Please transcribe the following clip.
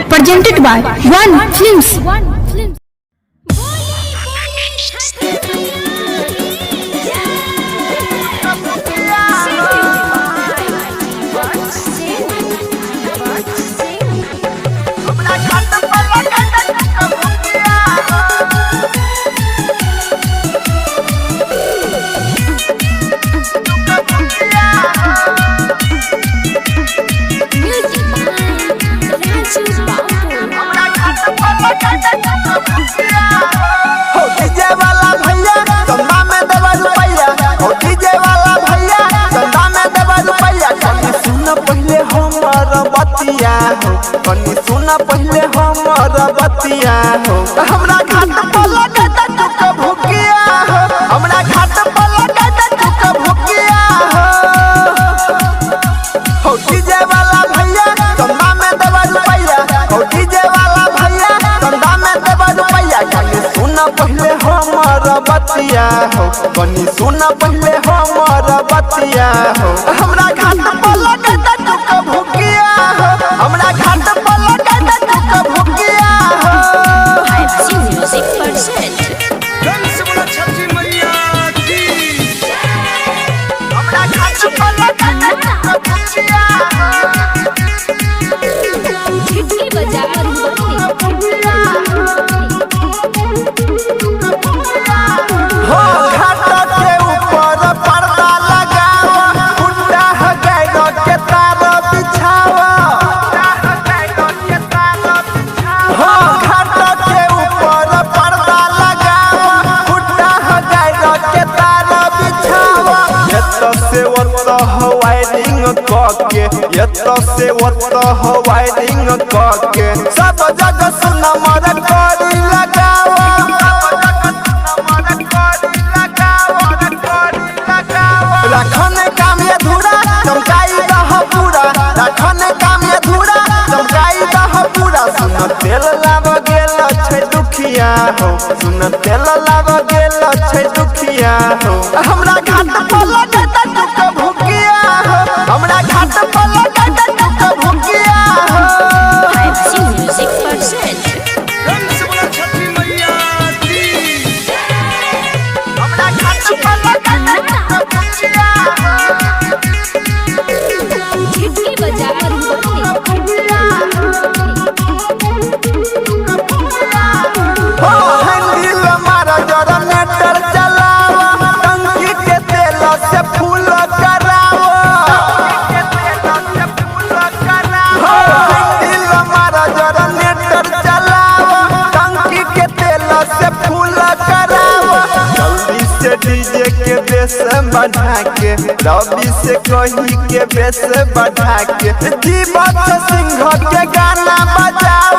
presented by One Films. कनी सुना पहले हमर बतिया हो हमरा घाट पर लगता तुक भुकिया हो हमरा घाट पर लगता तुक भुकिया हो डीजे वाला भैया चंदा में देवा रुपैया हो डीजे वाला भैया चंदा में देवा रुपैया कनी सुना पहले हमर बतिया हो कनी सुना पहले हमर बतिया हो हमरा घाट पर लगता तुक भुकिया हो हमरा घाट पर लगता तुक भुकिया हो हमरा घाट पर लगता तुक भुकिया हो घाट के ऊपर पर्दा लगावा गुड्डा गैरो के तार बिछावा हो घाट के ऊपर पर्दा लगावा गुड्डा गैरो के तार बिछावा यत से वत वायरिंग करके यत से वत वायरिंग करके सब जगह सुना मर करी लगावा रखने काम ये धूरा चमकाई दह पूरा रखने काम ये धूरा चमकाई दह पूरा सुन तेल लाव गेल छै दुखिया हो सुन तेल लाव गेल छै दुखिया हो हमरा घाट पर लगता तुक भुकिया हो हमरा घाट पर लगता तुक भुकिया हो हमरा घाट पर लगता तुक भुकिया हो हैंडल मारा जरा नेटर चलावा टंकी के तेल से फूल करावा हो हैंडल मारा जरा नेटर चलावा टंकी के तेल से फूल करावा जल्दी से डीजे के बेस बढ़ा के रवि से कही के बेस बढ़ा के दीपक सिंह के गाना बजाओ